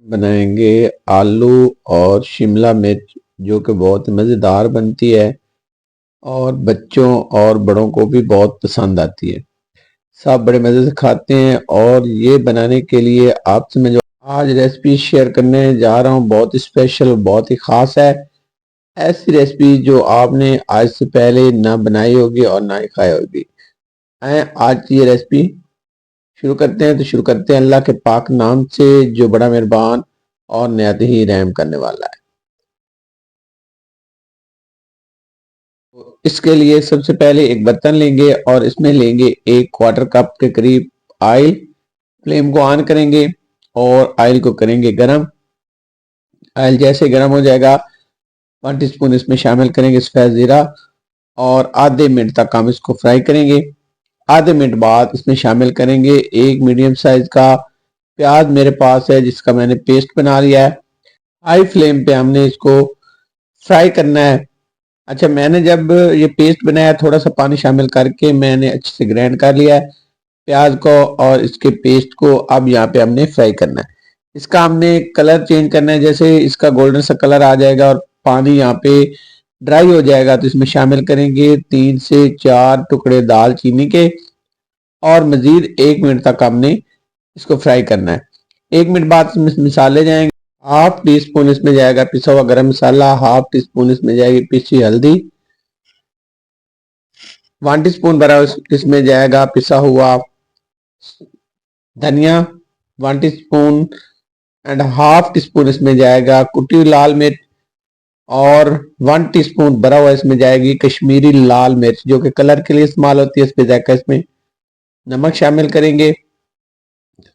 बनाएंगे आलू और शिमला मिर्च, जो कि बहुत मज़ेदार बनती है और बच्चों और बड़ों को भी बहुत पसंद आती है। सब बड़े मज़े से खाते हैं। और ये बनाने के लिए आपसे मैं जो आज रेसिपी शेयर करने जा रहा हूँ बहुत स्पेशल, बहुत ही ख़ास है। ऐसी रेसिपी जो आपने आज से पहले ना बनाई होगी और ना ही खाई होगी। आए आज की ये रेसिपी शुरू करते हैं। तो शुरू करते हैं अल्लाह के पाक नाम से, जो बड़ा मेहरबान और नहायत ही रहम करने वाला है। तो इसके लिए सबसे पहले एक बर्तन लेंगे और इसमें लेंगे 1/4 कप के करीब ऑयल। फ्लेम को ऑन करेंगे और ऑयल को करेंगे गरम। ऑयल जैसे गरम हो जाएगा 1 टीस्पून इसमें शामिल करेंगे सफेद जीरा और आधे मिनट तक हम इसको फ्राई करेंगे। आधे मिनट बाद इसमें शामिल करेंगे एक मीडियम साइज का प्याज मेरे पास है, जिसका मैंने पेस्ट बना लिया है। हाई फ्लेम पे हमने इसको फ्राई करना है। अच्छा, मैंने जब ये पेस्ट बनाया थोड़ा सा पानी शामिल करके मैंने अच्छे से ग्राइंड कर लिया है प्याज को और इसके पेस्ट को। अब यहाँ पे हमने फ्राई करना है। इसका हमने कलर चेंज करना है। जैसे इसका गोल्डन सा कलर आ जाएगा और पानी यहाँ पे ड्राई हो जाएगा तो इसमें शामिल करेंगे 3 से 4 टुकड़े दालचीनी के और मजीद 1 मिनट तक हमने इसको फ्राई करना है। 1 मिनट बाद इसमें मसाले जाएंगे। हाफ टी स्पून इसमें जाएगा पिसा हुआ गरम मसाला, हाफ टी स्पून इसमें जाएगी पिसी हल्दी, 1 टीस्पून भरा इसमें जाएगा पिसा हुआ धनिया, 1 teaspoon and half tea spoon इसमें जाएगा कुटी हुई लाल मिर्च और 1 टीस्पून भरा हुआ इसमें जाएगी कश्मीरी लाल मिर्च, जो कि कलर के लिए इस्तेमाल होती है। इस पे जाएगा इसमें नमक शामिल करेंगे।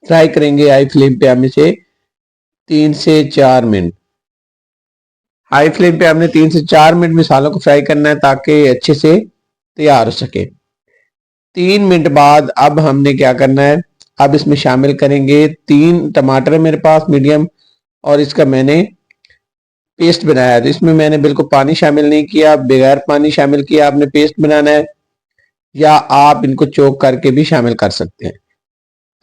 फ्राई करेंगे हाई फ्लेम पे हम इसे 3 से 4 मिनट। हाई फ्लेम पे हमने 3 से 4 मिनट मसालों को फ्राई करना है ताकि अच्छे से तैयार हो सके। 3 मिनट बाद अब हमने क्या करना है, अब इसमें शामिल करेंगे 3 टमाटर मेरे पास मीडियम और इसका मैंने पेस्ट बनाया है। तो इसमें मैंने बिल्कुल पानी शामिल नहीं किया, बगैर पानी शामिल किया आपने पेस्ट बनाना है, या आप इनको चॉप करके भी शामिल कर सकते हैं।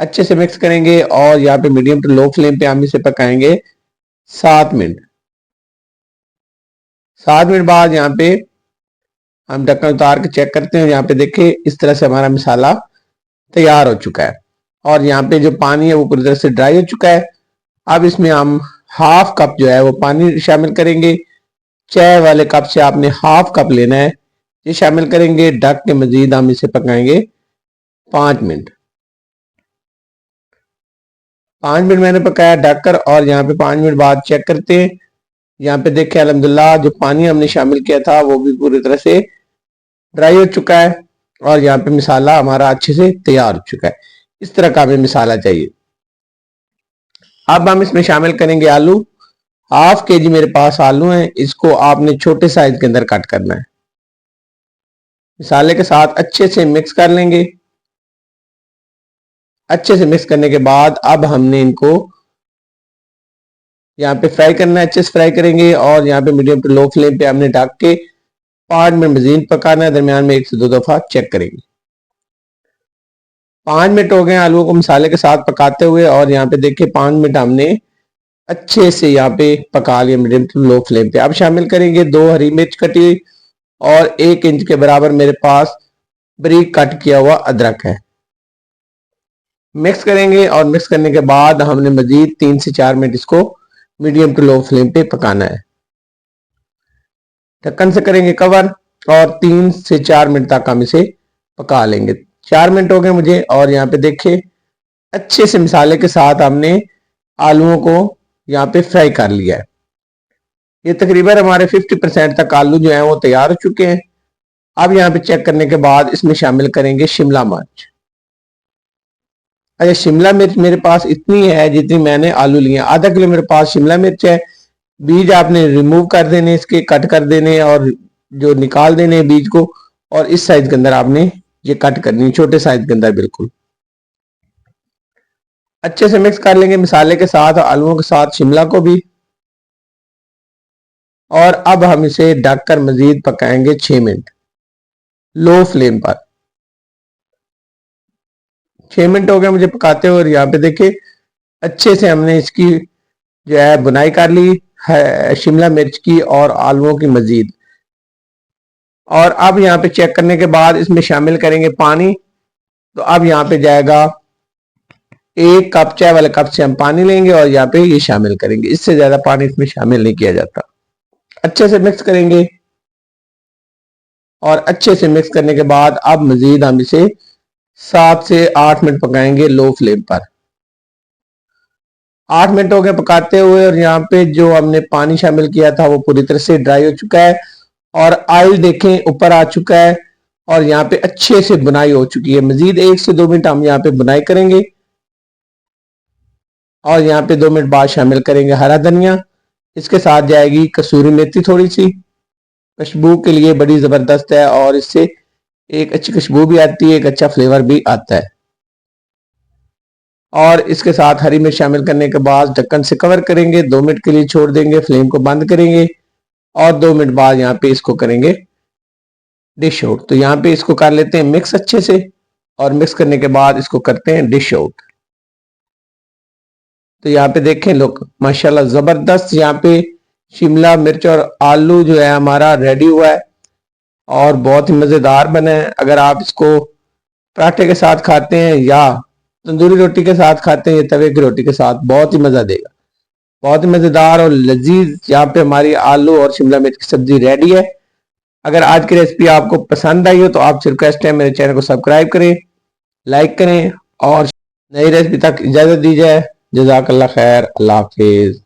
अच्छे से मिक्स करेंगे और यहाँ पे मीडियम टू लो फ्लेम पे हम इसे पकाएंगे 7 मिनट। 7 मिनट बाद यहाँ पे हम ढक्कन उतार के चेक करते हैं। यहाँ पे देखिए इस तरह से हमारा मसाला तैयार हो चुका है और यहाँ पे जो पानी है वो पूरी तरह से ड्राई हो चुका है। अब इसमें हम हाफ कप जो है वो पानी शामिल करेंगे। चाय वाले कप से आपने हाफ कप लेना है, ये शामिल करेंगे। ढक के मजीद हम इसे पकाएंगे 5 मिनट। 5 मिनट मैंने पकाया ढककर और यहाँ पे 5 मिनट बाद चेक करते हैं। यहाँ पे देखें अल्हम्दुलिल्लाह जो पानी हमने शामिल किया था वो भी पूरी तरह से ड्राई हो चुका है और यहाँ पे मसाला हमारा अच्छे से तैयार हो चुका है। इस तरह का हमें मसाला चाहिए। अब हम इसमें शामिल करेंगे आलू। हाफ के जी मेरे पास आलू हैं, इसको आपने छोटे साइज के अंदर कट करना है। मसाले के साथ अच्छे से मिक्स कर लेंगे। अच्छे से मिक्स करने के बाद अब हमने इनको यहाँ पे फ्राई करना है। अच्छे से फ्राई करेंगे और यहाँ पे मीडियम टू लो फ्लेम पे हमने ढक के 5 मिनट मजीद पकाना है। दरमियान में 1 से 2 दफा चेक करेंगे। 5 मिनट हो गए आलूओं को मसाले के साथ पकाते हुए और यहाँ पे देखिए 5 मिनट हमने अच्छे से यहाँ पे पका लिया मीडियम टू लो फ्लेम पे। अब शामिल करेंगे 2 हरी मिर्च कटी हुई और 1 इंच के बराबर मेरे पास बारीक कट किया हुआ अदरक है। मिक्स करेंगे और मिक्स करने के बाद हमने मजीद 3 से 4 मिनट इसको मीडियम टू लो फ्लेम पे पकाना है। ढक्कन से करेंगे कवर और 3 से 4 मिनट तक हम इसे पका लेंगे। 4 मिनट हो गए मुझे और यहाँ पे देखिए अच्छे से मसाले के साथ हमने आलूओं को यहाँ पे फ्राई कर लिया है। ये तकरीबन हमारे 50% तक आलू जो है वो तैयार हो चुके हैं। अब यहाँ पे चेक करने के बाद इसमें शामिल करेंगे शिमला मिर्च। अच्छा, शिमला मिर्च मेरे पास इतनी है जितनी मैंने आलू लिए। आधा किलो मेरे पास शिमला मिर्च है। बीज आपने रिमूव कर देने, इसके कट कर देने और जो निकाल देने बीज को, और इस साइज के अंदर आपने ये कट करनी, छोटे साइज के अंदर बिल्कुल। अच्छे से मिक्स कर लेंगे मसाले के साथ, आलूओं के साथ, शिमला को भी। और अब हम इसे ढककर मजीद पकाएंगे 6 मिनट लो फ्लेम पर। 6 मिनट हो गए मुझे पकाते हुए और यहाँ पे देखिए अच्छे से हमने इसकी जो है बुनाई कर ली है शिमला मिर्च की और आलूओं की मजीद। और अब यहाँ पे चेक करने के बाद इसमें शामिल करेंगे पानी। तो अब यहाँ पे जाएगा 1 कप, चाय वाले कप से हम पानी लेंगे और यहाँ पे ये शामिल करेंगे। इससे ज्यादा पानी इसमें शामिल नहीं किया जाता। अच्छे से मिक्स करेंगे और अच्छे से मिक्स करने के बाद अब मजीद हम इसे 7 से 8 मिनट पकाएंगे लो फ्लेम पर। 8 मिनट हो गए पकाते हुए और यहाँ पे जो हमने पानी शामिल किया था वो पूरी तरह से ड्राई हो चुका है और ऑयल देखें ऊपर आ चुका है और यहाँ पे अच्छे से बुनाई हो चुकी है। मजीद 1 से 2 मिनट हम यहाँ पे बुनाई करेंगे और यहाँ पे 2 मिनट बाद शामिल करेंगे हरा धनिया। इसके साथ जाएगी कसूरी मेथी थोड़ी सी, खुशबू के लिए बड़ी जबरदस्त है और इससे एक अच्छी खुशबू भी आती है, एक अच्छा फ्लेवर भी आता है। और इसके साथ हरी मिर्च शामिल करने के बाद ढक्कन से कवर करेंगे, 2 मिनट के लिए छोड़ देंगे, फ्लेम को बंद करेंगे और 2 मिनट बाद यहाँ पे इसको करेंगे डिश आउट। तो यहाँ पे इसको कर लेते हैं मिक्स अच्छे से और मिक्स करने के बाद इसको करते हैं डिश आउट। तो यहाँ पे देखें लोग माशाल्लाह जबरदस्त यहाँ पे शिमला मिर्च और आलू जो है हमारा रेडी हुआ है और बहुत ही मजेदार बना है। अगर आप इसको पराठे के साथ खाते हैं या तंदूरी रोटी के साथ खाते हैं या तवे की रोटी के साथ, बहुत ही मजा देगा। बहुत ही मजेदार और लजीज यहाँ पे हमारी आलू और शिमला मिर्च की सब्जी रेडी है। अगर आज की रेसिपी आपको पसंद आई हो तो आपसे रिक्वेस्ट है मेरे चैनल को सब्सक्राइब करें, लाइक करें और नई रेसिपी तक इजाजत दी जाए। जज़ाकल्लाह खैर, अल्लाह हाफिज।